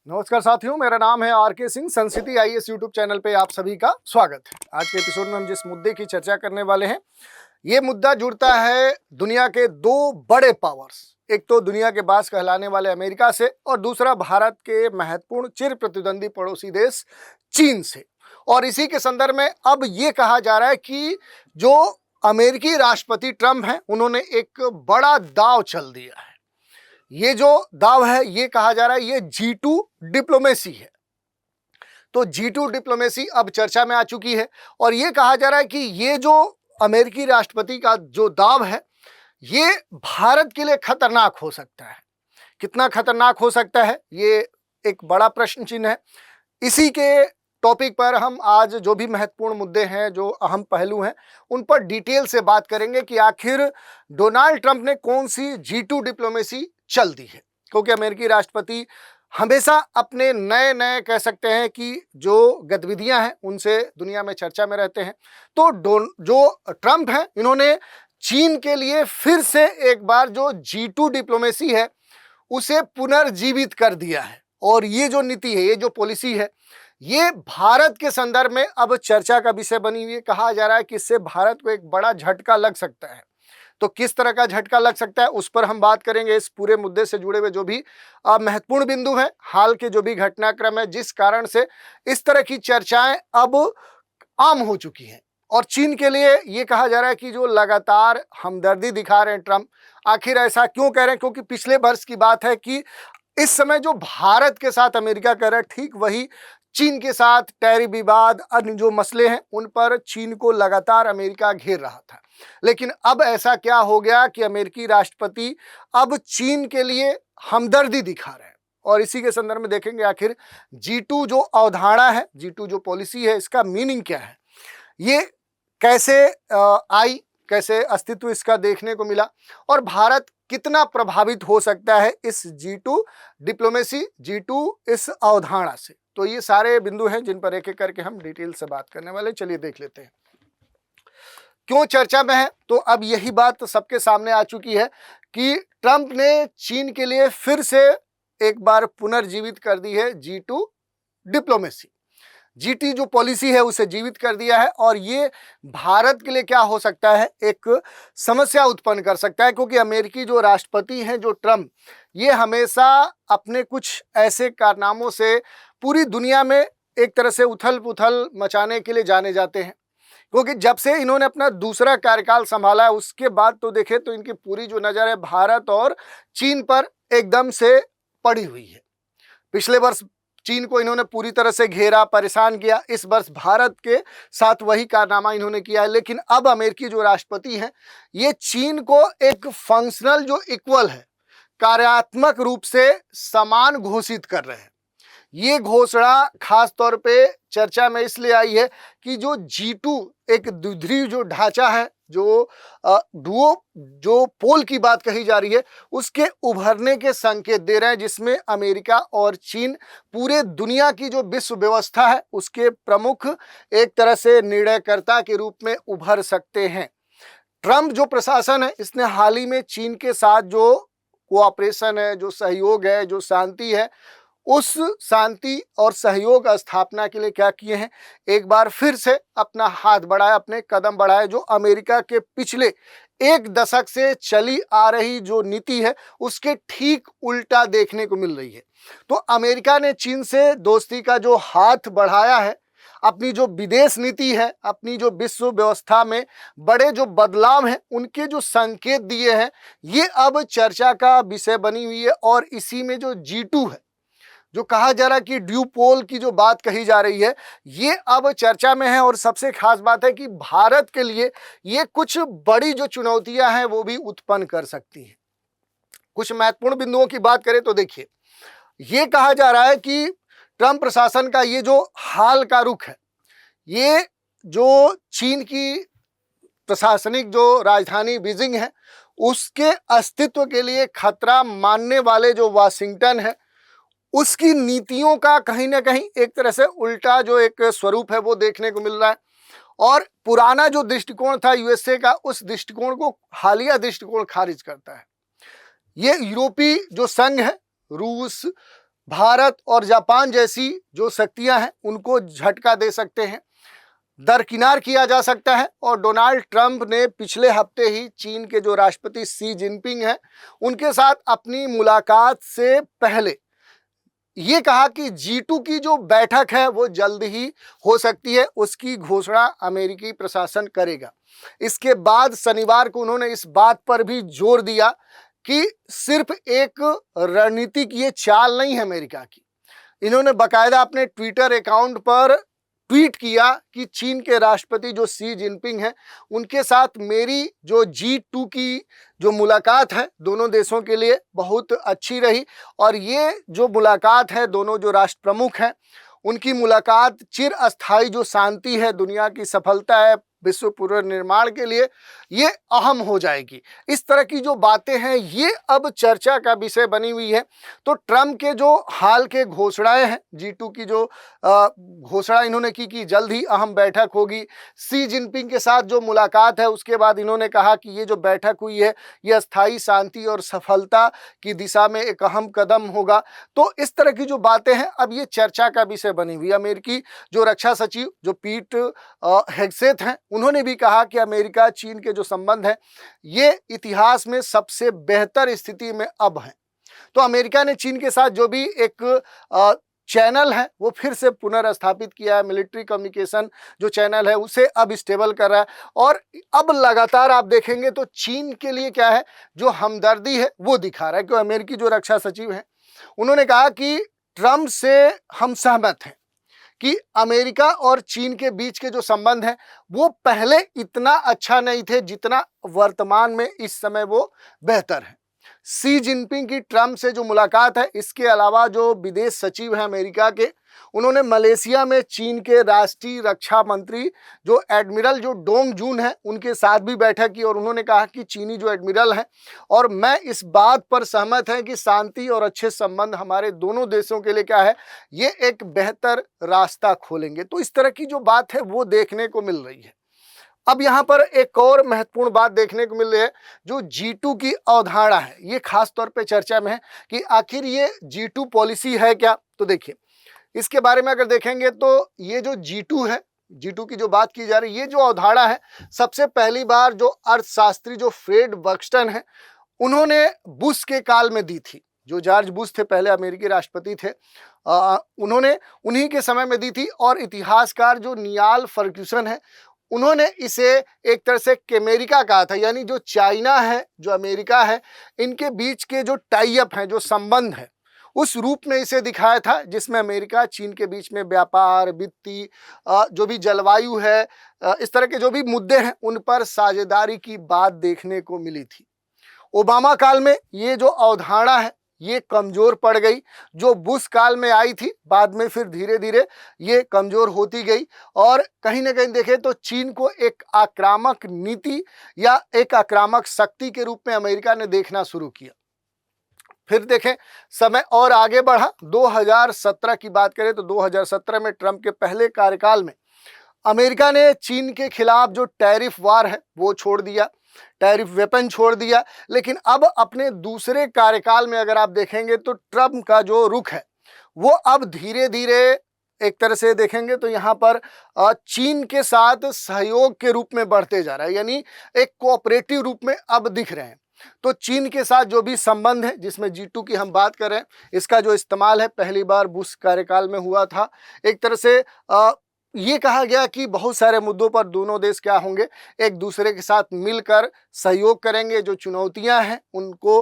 नमस्कार साथियों, मेरा नाम है आर.के. Singh. Suncity IAS YouTube channel पे आप सभी का स्वागत है। आज के एपिसोड में हम जिस मुद्दे की चर्चा करने वाले हैं, ये मुद्दा जुड़ता है दुनिया के दो बड़े पावर्स, एक तो दुनिया के बास कहलाने वाले अमेरिका से और दूसरा भारत के महत्वपूर्ण चिर प्रतिद्वंदी पड़ोसी देश चीन से। और इसी के संदर्भ में अब ये कहा जा रहा है कि जो अमेरिकी राष्ट्रपति ट्रंप हैं, उन्होंने एक बड़ा दांव चल दिया है। ये जो दाव है, ये कहा जा रहा है ये G2 डिप्लोमेसी है। तो G2 डिप्लोमेसी अब चर्चा में आ चुकी है और ये कहा जा रहा है कि ये जो अमेरिकी राष्ट्रपति का जो दाव है, ये भारत के लिए खतरनाक हो सकता है। कितना खतरनाक हो सकता है, ये एक बड़ा प्रश्न चिन्ह है। इसी के टॉपिक पर हम आज जो भी महत्वपूर्ण मुद्दे हैं, जो अहम पहलू हैं, उन पर डिटेल से बात करेंगे कि आखिर डोनाल्ड ट्रंप ने कौन सी G2 डिप्लोमेसी चल दी है। क्योंकि अमेरिकी राष्ट्रपति हमेशा अपने नए नए कह सकते हैं कि जो गतिविधियां हैं, उनसे दुनिया में चर्चा में रहते हैं। तो जो ट्रंप हैं, इन्होंने चीन के लिए फिर से एक बार जो G2 डिप्लोमेसी है, उसे पुनर्जीवित कर दिया है। और ये जो नीति है, ये जो पॉलिसी है, ये भारत के संदर्भ में अब चर्चा का विषय बनी हुई है। कहा जा रहा है कि इससे भारत को एक बड़ा झटका लग सकता है। तो किस तरह का झटका लग सकता है, उस पर हम बात करेंगे। इस पूरे मुद्दे से जुड़े हुए जो भी महत्वपूर्ण बिंदु हैं, हाल के जो भी घटनाक्रम है, जिस कारण से इस तरह की चर्चाएं अब आम हो चुकी हैं। और चीन के लिए ये कहा जा रहा है कि जो लगातार हमदर्दी दिखा रहे हैं ट्रंप, आखिर ऐसा क्यों कह रहे हैं? क्योंकि पिछले वर्ष की बात है कि इस समय जो भारत के साथ अमेरिका कर रहा है, ठीक वही चीन के साथ टैरिफ विवाद, अन्य जो मसले हैं, उन पर चीन को लगातार अमेरिका घेर रहा था। लेकिन अब ऐसा क्या हो गया कि अमेरिकी राष्ट्रपति अब चीन के लिए हमदर्दी दिखा रहे हैं। और इसी के संदर्भ में देखेंगे आखिर G2 जो अवधारणा है, G2 जो पॉलिसी है, इसका मीनिंग क्या है, ये कैसे आई, कैसे अस्तित्व इसका देखने को मिला और भारत कितना प्रभावित हो सकता है इस G2 डिप्लोमेसी, G2 इस अवधारणा से। तो ये सारे बिंदु हैं जिन पर एक एक करके हम डिटेल से बात करने वाले। चलिए देख लेते हैं क्यों चर्चा में है। तो अब यही बात सबके सामने आ चुकी है कि ट्रंप ने चीन के लिए फिर से एक बार पुनर्जीवित कर दी है G2 डिप्लोमेसी। G2 जो पॉलिसी है, उसे जीवित कर दिया है और ये भारत के लिए क्या हो सकता है, एक समस्या उत्पन्न कर सकता है। क्योंकि अमेरिकी जो राष्ट्रपति हैं, जो ट्रंप, ये हमेशा अपने कुछ ऐसे कारनामों से पूरी दुनिया में एक तरह से उथल पुथल मचाने के लिए जाने जाते हैं। क्योंकि जब से इन्होंने अपना दूसरा कार्यकाल संभाला है, उसके बाद तो देखें तो इनकी पूरी जो नज़र है भारत और चीन पर एकदम से पड़ी हुई है। पिछले वर्ष चीन को इन्होंने पूरी तरह से घेरा, परेशान किया। इस वर्ष भारत के साथ वही कारनामा इन्होंने किया है। लेकिन अब अमेरिकी जो राष्ट्रपति हैं, ये चीन को एक फंक्शनल जो इक्वल है, कार्यात्मक रूप से समान घोषित कर रहे हैं। ये घोषणा खास तौर पे चर्चा में इसलिए आई है कि जो G2 एक द्विध्रुवीय जो ढांचा है, जो डुओ जो पोल की बात कही जा रही है, उसके उभरने के संकेत दे रहे हैं, जिसमें अमेरिका और चीन पूरे दुनिया की जो विश्व व्यवस्था है, उसके प्रमुख एक तरह से निर्णयकर्ता के रूप में उभर सकते हैं। ट्रंप जो प्रशासन है, इसने हाल ही में चीन के साथ जो कोऑपरेशन है, जो सहयोग है, जो शांति है, उस शांति और सहयोग स्थापना के लिए क्या किए हैं, एक बार फिर से अपना हाथ बढ़ाया, अपने कदम बढ़ाए। जो अमेरिका के पिछले एक दशक से चली आ रही जो नीति है, उसके ठीक उल्टा देखने को मिल रही है। तो अमेरिका ने चीन से दोस्ती का जो हाथ बढ़ाया है, अपनी जो विदेश नीति है, अपनी जो विश्व व्यवस्था में बड़े जो बदलाव हैं, उनके जो संकेत दिए हैं, ये अब चर्चा का विषय बनी हुई है। और इसी में जो G2 है, जो कहा जा रहा है कि ड्यूपोल की जो बात कही जा रही है, ये अब चर्चा में है। और सबसे खास बात है कि भारत के लिए ये कुछ बड़ी जो चुनौतियां हैं, वो भी उत्पन्न कर सकती हैं। कुछ महत्वपूर्ण बिंदुओं की बात करें तो देखिए, ये कहा जा रहा है कि ट्रंप प्रशासन का ये जो हाल का रुख है, ये जो चीन की प्रशासनिक जो राजधानी बीजिंग है, उसके अस्तित्व के लिए खतरा मानने वाले जो वाशिंगटन है, उसकी नीतियों का कहीं ना कहीं एक तरह से उल्टा जो एक स्वरूप है, वो देखने को मिल रहा है। और पुराना जो दृष्टिकोण था यूएसए का, उस दृष्टिकोण को हालिया दृष्टिकोण खारिज करता है। ये यूरोपीय जो संघ है, रूस, भारत और जापान जैसी जो शक्तियां हैं उनको झटका दे सकते हैं, दरकिनार किया जा सकता है। और डोनाल्ड ट्रंप ने पिछले हफ्ते ही चीन के जो राष्ट्रपति शी जिनपिंग हैं उनके साथ अपनी मुलाकात से पहले ये कहा कि G2 की जो बैठक है वो जल्द ही हो सकती है, उसकी घोषणा अमेरिकी प्रशासन करेगा। इसके बाद शनिवार को उन्होंने इस बात पर भी जोर दिया कि सिर्फ एक रणनीतिक ये चाल नहीं है अमेरिका की। इन्होंने बाकायदा अपने ट्विटर अकाउंट पर ट्वीट किया कि चीन के राष्ट्रपति जो शी जिनपिंग हैं उनके साथ मेरी जो G2 की जो मुलाकात है दोनों देशों के लिए बहुत अच्छी रही, और ये जो मुलाकात है दोनों जो राष्ट्र प्रमुख हैं उनकी मुलाकात चिरस्थायी जो शांति है, दुनिया की सफलता है विश्व पुनर्निर्माण के लिए, ये अहम हो जाएगी। इस तरह की जो बातें हैं ये अब चर्चा का विषय बनी हुई है। तो ट्रंप के जो हाल के घोषणाएं हैं, G2 की जो घोषणा इन्होंने की कि जल्द ही अहम बैठक होगी, शी जिनपिंग के साथ जो मुलाकात है उसके बाद इन्होंने कहा कि ये जो बैठक हुई है ये अस्थायी शांति और सफलता की दिशा में एक अहम कदम होगा। तो इस तरह की जो बातें हैं अब ये चर्चा का विषय बनी हुई है। अमेरिकी जो रक्षा सचिव जो पीट हेगसेथ हैं उन्होंने भी कहा कि अमेरिका चीन के जो संबंध है ये इतिहास में सबसे बेहतर स्थिति में अब हैं। तो अमेरिका ने चीन के साथ जो भी एक चैनल है वो फिर से पुनर्स्थापित किया है, मिलिट्री कम्युनिकेशन जो चैनल है उसे अब स्टेबल कर रहा है। और अब लगातार आप देखेंगे तो चीन के लिए क्या है जो हमदर्दी है वो दिखा रहा है। क्योंकि अमेरिकी जो रक्षा सचिव हैं उन्होंने कहा कि ट्रंप से हम सहमत हैं कि अमेरिका और चीन के बीच के जो संबंध हैं वो पहले इतना अच्छा नहीं थे जितना वर्तमान में इस समय वो बेहतर है। शी जिनपिंग की ट्रंप से जो मुलाकात है, इसके अलावा जो विदेश सचिव हैं अमेरिका के, उन्होंने मलेशिया में चीन के राष्ट्रीय रक्षा मंत्री जो एडमिरल जो डोंग जून है उनके साथ भी बैठक की। और उन्होंने कहा कि चीनी जो एडमिरल हैं और मैं इस बात पर सहमत हैं कि शांति और अच्छे संबंध हमारे दोनों देशों के लिए क्या है ये एक बेहतर रास्ता खोलेंगे। तो इस तरह की जो बात है वो देखने को मिल रही है। अब यहाँ पर एक और महत्वपूर्ण बात देखने को मिल रही है, जो G2 की अवधारणा है ये खास तौर पे चर्चा में है कि आखिर ये G2 पॉलिसी है क्या। तो देखिए इसके बारे में अगर देखेंगे तो ये जो G2 है, G2 की जो बात की जा रही है, ये जो अवधारणा है सबसे पहली बार जो अर्थशास्त्री जो फ्रेड बक्सटन है उन्होंने बुश के काल में दी थी। जो जॉर्ज बुश थे पहले अमेरिकी राष्ट्रपति थे, उन्होंने उन्हीं के समय में दी थी। और इतिहासकार जो नियाल फर्ग्यूसन है उन्होंने इसे एक तरह से अमेरिका कहा था, यानी जो चाइना है जो अमेरिका है इनके बीच के जो टाई अप हैं जो संबंध है उस रूप में इसे दिखाया था, जिसमें अमेरिका चीन के बीच में व्यापार, वित्तीय जो भी जलवायु है, इस तरह के जो भी मुद्दे हैं उन पर साझेदारी की बात देखने को मिली थी। ओबामा काल में ये जो अवधारणा है ये कमजोर पड़ गई, जो बुश काल में आई थी बाद में फिर धीरे धीरे ये कमजोर होती गई। और कहीं ना कहीं देखें तो चीन को एक आक्रामक नीति या एक आक्रामक शक्ति के रूप में अमेरिका ने देखना शुरू किया। फिर देखें समय और आगे बढ़ा, 2017 की बात करें तो 2017 में ट्रंप के पहले कार्यकाल में अमेरिका ने चीन के खिलाफ जो टैरिफ वार है वो छोड़ दिया, टैरिफ वेपन छोड़ दिया। लेकिन अब अपने दूसरे कार्यकाल में अगर आप देखेंगे तो ट्रंप का जो रुख है वो अब धीरे धीरे एक तरह से देखेंगे तो यहाँ पर चीन के साथ सहयोग के रूप में बढ़ते जा रहा है, यानी एक कोऑपरेटिव रूप में अब दिख रहे हैं। तो चीन के साथ जो भी संबंध है जिसमें G2 की हम बात करें, इसका जो इस्तेमाल है पहली बार बुश कार्यकाल में हुआ था। एक तरह से ये कहा गया कि बहुत सारे मुद्दों पर दोनों देश क्या होंगे एक दूसरे के साथ मिलकर सहयोग करेंगे, जो चुनौतियां हैं उनको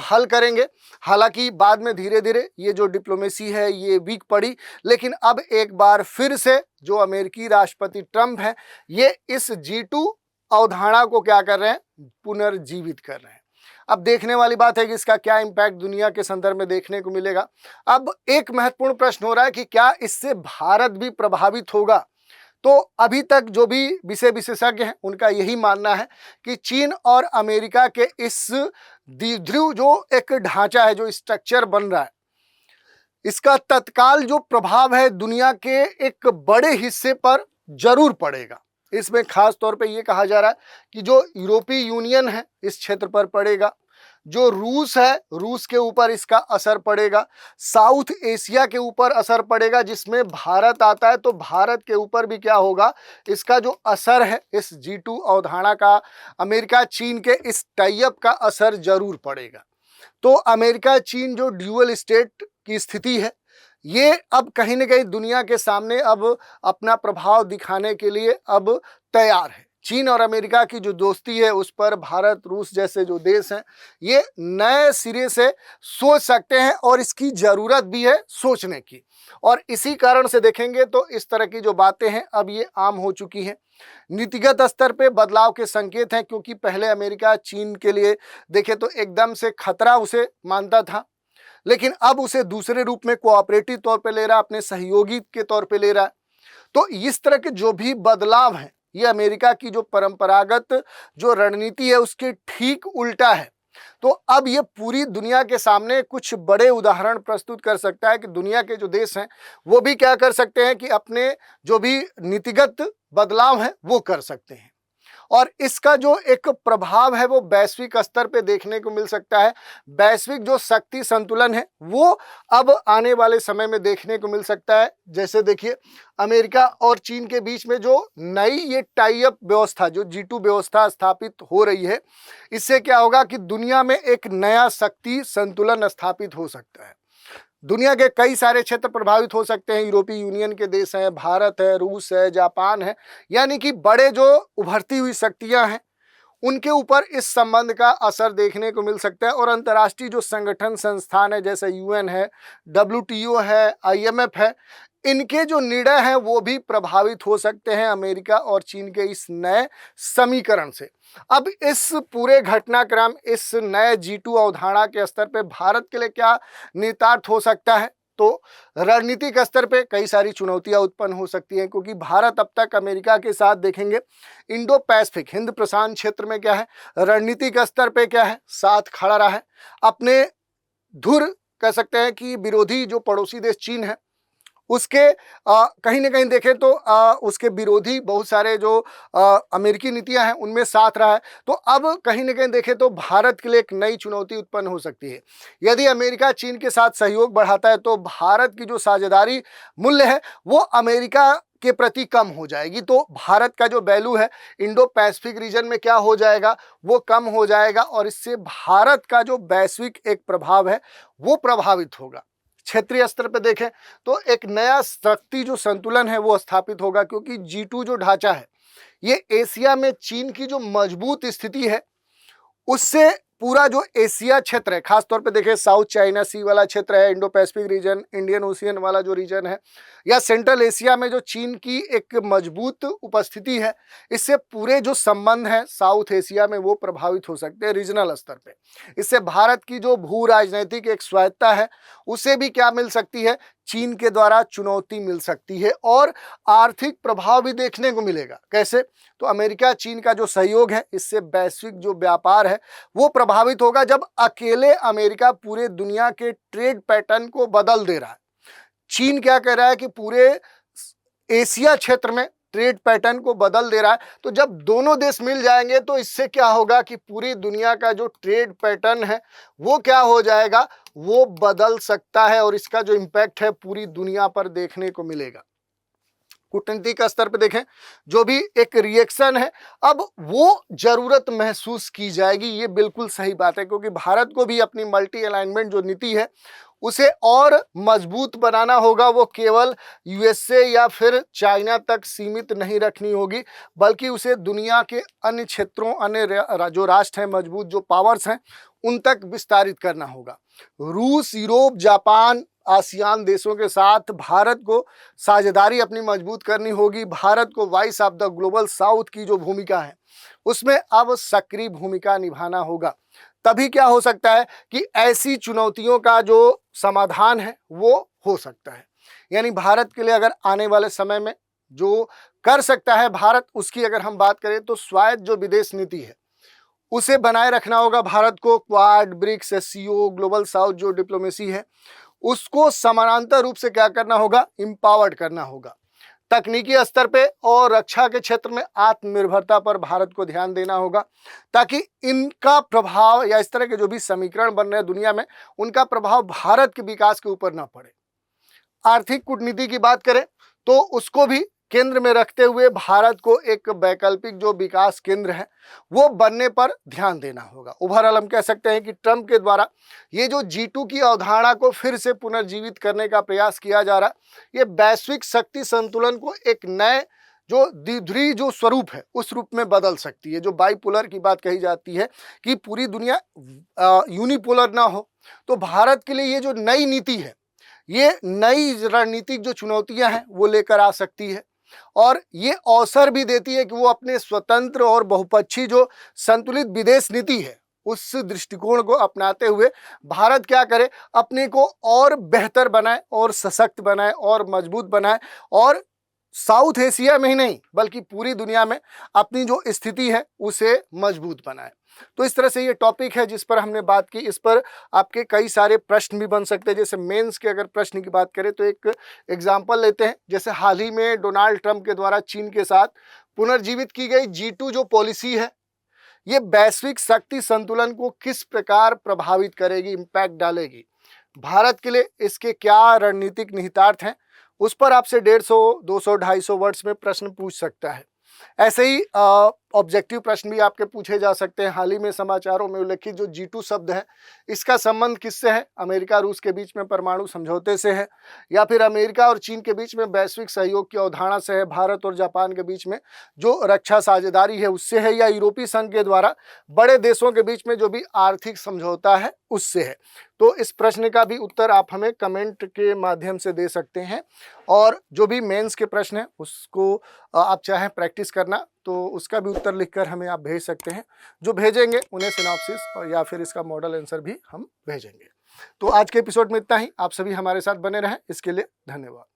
हल करेंगे। हालांकि बाद में धीरे धीरे ये जो डिप्लोमेसी है ये वीक पड़ी, लेकिन अब एक बार फिर से जो अमेरिकी राष्ट्रपति ट्रंप हैं ये इस G2 अवधारणा को क्या कर रहे हैं, पुनर्जीवित कर रहे हैं। अब देखने वाली बात है कि इसका क्या इम्पैक्ट दुनिया के संदर्भ में देखने को मिलेगा। अब एक महत्वपूर्ण प्रश्न हो रहा है कि क्या इससे भारत भी प्रभावित होगा। तो अभी तक जो भी विषय विशेषज्ञ हैं उनका यही मानना है कि चीन और अमेरिका के इस द्विध्रुव जो एक ढांचा है, जो स्ट्रक्चर बन रहा है, इसका तत्काल जो प्रभाव है दुनिया के एक बड़े हिस्से पर जरूर पड़ेगा। इसमें खास तौर पे ये कहा जा रहा है कि जो यूरोपीय यूनियन है इस क्षेत्र पर पड़ेगा, जो रूस है, रूस के ऊपर इसका असर पड़ेगा, साउथ एशिया के ऊपर असर पड़ेगा जिसमें भारत आता है, तो भारत के ऊपर भी क्या होगा, इसका जो असर है इस G2 अवधारणा का, अमेरिका चीन के इस टाइप का असर जरूर पड़ेगा। तो अमेरिका चीन जो ड्यूअल स्टेट की स्थिति है, ये अब कहीं ना कहीं दुनिया के सामने अब अपना प्रभाव दिखाने के लिए अब तैयार है। चीन और अमेरिका की जो दोस्ती है उस पर भारत, रूस जैसे जो देश हैं ये नए सिरे से सोच सकते हैं और इसकी ज़रूरत भी है सोचने की। और इसी कारण से देखेंगे तो इस तरह की जो बातें हैं अब ये आम हो चुकी हैं। नीतिगत स्तर पे बदलाव के संकेत हैं, क्योंकि पहले अमेरिका चीन के लिए देखे तो एकदम से खतरा उसे मानता था, लेकिन अब उसे दूसरे रूप में कोऑपरेटिव तौर पे ले रहा है, अपने सहयोगी के तौर पे ले रहा है। तो इस तरह के जो भी बदलाव हैं ये अमेरिका की जो परंपरागत जो रणनीति है उसके ठीक उल्टा है। तो अब ये पूरी दुनिया के सामने कुछ बड़े उदाहरण प्रस्तुत कर सकता है कि दुनिया के जो देश हैं वो भी क्या कर सकते हैं कि अपने जो भी नीतिगत बदलाव हैं वो कर सकते हैं। और इसका जो एक प्रभाव है वो वैश्विक स्तर पे देखने को मिल सकता है। वैश्विक जो शक्ति संतुलन है वो अब आने वाले समय में देखने को मिल सकता है। जैसे देखिए अमेरिका और चीन के बीच में जो नई ये टाई अप व्यवस्था, जो G2 व्यवस्था स्थापित हो रही है, इससे क्या होगा कि दुनिया में एक नया शक्ति संतुलन स्थापित हो सकता है। दुनिया के कई सारे क्षेत्र प्रभावित हो सकते हैं। यूरोपीय यूनियन के देश हैं, भारत है, रूस है, जापान है, यानी कि बड़े जो उभरती हुई शक्तियां हैं उनके ऊपर इस संबंध का असर देखने को मिल सकता है। और अंतर्राष्ट्रीय जो संगठन संस्थान है जैसे UN है, WTO है, IMF है, इनके जो निर्णय हैं वो भी प्रभावित हो सकते हैं अमेरिका और चीन के इस नए समीकरण से। अब इस पूरे घटनाक्रम, इस नए G2 अवधारणा के स्तर पे भारत के लिए क्या निहितार्थ हो सकता है, तो रणनीतिक स्तर पे कई सारी चुनौतियां उत्पन्न हो सकती हैं, क्योंकि भारत अब तक अमेरिका के साथ देखेंगे इंडो पैसिफिक, हिंद प्रशांत क्षेत्र में क्या है, रणनीतिक स्तर पे क्या है, साथ खड़ा रहा है। अपने धुर कह सकते हैं कि विरोधी जो पड़ोसी देश चीन है उसके कहीं ना कहीं देखें तो उसके विरोधी बहुत सारे जो अमेरिकी नीतियां हैं उनमें साथ रहा है। तो अब कहीं ना कहीं देखें तो भारत के लिए एक नई चुनौती उत्पन्न हो सकती है। यदि अमेरिका चीन के साथ सहयोग बढ़ाता है तो भारत की जो साझेदारी मूल्य है वो अमेरिका के प्रति कम हो जाएगी। तो भारत का जो वैल्यू है इंडो पैसिफिक रीजन में क्या हो जाएगा, वो कम हो जाएगा और इससे भारत का जो वैश्विक एक प्रभाव है वो प्रभावित होगा। क्षेत्रीय स्तर पर देखें तो एक नया शक्ति जो संतुलन है वो स्थापित होगा, क्योंकि G2 जो ढांचा है ये एशिया में चीन की जो मजबूत स्थिति है उससे पूरा जो एशिया क्षेत्र है, खासतौर पे देखें साउथ चाइना सी वाला क्षेत्र है, Indo Pacific region, Indian ocean वाला जो रीजन है, या सेंट्रल एशिया में जो चीन की एक मजबूत उपस्थिति है, इससे पूरे जो संबंध हैं साउथ एशिया में वो प्रभावित हो सकते हैं रीजनल स्तर पे। इससे भारत की जो भू राजनीतिक एक स्वायत्ता है उसे भी क्या मिल सकती है, चीन के द्वारा चुनौती मिल सकती है और आर्थिक प्रभाव भी देखने को मिलेगा। कैसे, तो अमेरिका चीन का जो सहयोग है इससे वैश्विक जो व्यापार है वो प्रभावित होगा। जब अकेले अमेरिका पूरे दुनिया के ट्रेड पैटर्न को बदल दे रहा है, चीन क्या कह रहा है कि पूरे एशिया क्षेत्र में ट्रेड पैटर्न को बदल दे रहा है, तो जब दोनों देश मिल जाएंगे तो इससे क्या होगा कि पूरी दुनिया का जो ट्रेड पैटर्न है वो क्या हो जाएगा, वो बदल सकता है और इसका जो इम्पैक्ट है पूरी दुनिया पर देखने को मिलेगा। कूटनीतिक स्तर पे देखें जो भी एक रिएक्शन है अब वो जरूरत महसूस की जाएगी। ये बिल्कुल सही बात है, क्योंकि भारत को भी अपनी मल्टी अलाइनमेंट जो नीति है उसे और मजबूत बनाना होगा। वो केवल USA या फिर चाइना तक सीमित नहीं रखनी होगी, बल्कि उसे दुनिया के अन्य क्षेत्रों, अन्य जो राष्ट्र हैं, मजबूत जो पावर्स हैं, उन तक विस्तारित करना होगा। रूस, यूरोप, जापान, आसियान देशों के साथ भारत को साझेदारी अपनी मजबूत करनी होगी। भारत को voice of the global south की जो भूमिका है उसमें अब सक्रिय भूमिका निभाना होगा। तभी क्या हो सकता है कि ऐसी चुनौतियों का जो समाधान है वो हो सकता है। यानी भारत के लिए अगर आने वाले समय में जो कर सकता है भारत, उसकी अगर हम बात करें तो स्वायत्त जो विदेश नीति है उसे बनाए रखना होगा भारत को। Quad, BRICS, SCO, global south जो डिप्लोमेसी है उसको समानांतर रूप से क्या करना होगा, एम्पावर्ड करना होगा, तकनीकी स्तर पे और रक्षा के क्षेत्र में आत्मनिर्भरता पर भारत को ध्यान देना होगा, ताकि इनका प्रभाव या इस तरह के जो भी समीकरण बन रहे हैं दुनिया में, उनका प्रभाव भारत के विकास के ऊपर ना पड़े। आर्थिक कूटनीति की बात करें तो उसको भी केंद्र में रखते हुए भारत को एक वैकल्पिक जो विकास केंद्र है वो बनने पर ध्यान देना होगा। ओवरऑल हम कह सकते हैं कि ट्रंप के द्वारा ये जो G2 की अवधारणा को फिर से पुनर्जीवित करने का प्रयास किया जा रहा है, ये वैश्विक शक्ति संतुलन को एक नए जो द्विध्रुवीय जो स्वरूप है उस रूप में बदल सकती है। जो बाइपोलर की बात कही जाती है कि पूरी दुनिया यूनिपोलर ना हो, तो भारत के लिए ये जो नई नीति है, ये नई रणनीतिक जो चुनौतियां हैं वो लेकर आ सकती है, और ये अवसर भी देती है कि वो अपने स्वतंत्र और बहुपक्षीय जो संतुलित विदेश नीति है उस दृष्टिकोण को अपनाते हुए भारत क्या करे, अपने को और बेहतर बनाए और सशक्त बनाए और मजबूत बनाए, और साउथ एशिया में ही नहीं बल्कि पूरी दुनिया में अपनी जो स्थिति है उसे मजबूत बनाए। तो इस तरह से ये टॉपिक है जिस पर हमने बात की। इस पर आपके कई सारे प्रश्न भी बन सकते हैं। जैसे मेंस के अगर प्रश्न की बात करें तो एक एग्जांपल लेते हैं, जैसे हाल ही में डोनाल्ड ट्रंप के द्वारा चीन के साथ पुनर्जीवित की गई G2 जो पॉलिसी है, ये वैश्विक शक्ति संतुलन को किस प्रकार प्रभावित करेगी, इम्पैक्ट डालेगी, भारत के लिए इसके क्या रणनीतिक निहितार्थ हैं, उस पर आपसे 150, 200, 250 वर्ड्स में प्रश्न पूछ सकता है। ऐसे ही ऑब्जेक्टिव प्रश्न भी आपके पूछे जा सकते हैं। हाल ही में समाचारों में उल्लेखित जो G2 शब्द है, इसका संबंध किससे है? अमेरिका रूस के बीच में परमाणु समझौते से है, या फिर अमेरिका और चीन के बीच में वैश्विक सहयोग की अवधारणा से है, भारत और जापान के बीच में जो रक्षा साझेदारी है उससे है, या यूरोपीय संघ के द्वारा बड़े देशों के बीच में जो भी आर्थिक समझौता है उससे है? तो इस प्रश्न का भी उत्तर आप हमें कमेंट के माध्यम से दे सकते हैं, और जो भी मेंस के प्रश्न है उसको आप चाहें प्रैक्टिस करना तो उसका भी उत्तर लिखकर हमें आप भेज सकते हैं। जो भेजेंगे उन्हें सिनॉप्सिस और या फिर इसका मॉडल आंसर भी हम भेजेंगे। तो आज के एपिसोड में इतना ही। आप सभी हमारे साथ बने रहें, इसके लिए धन्यवाद।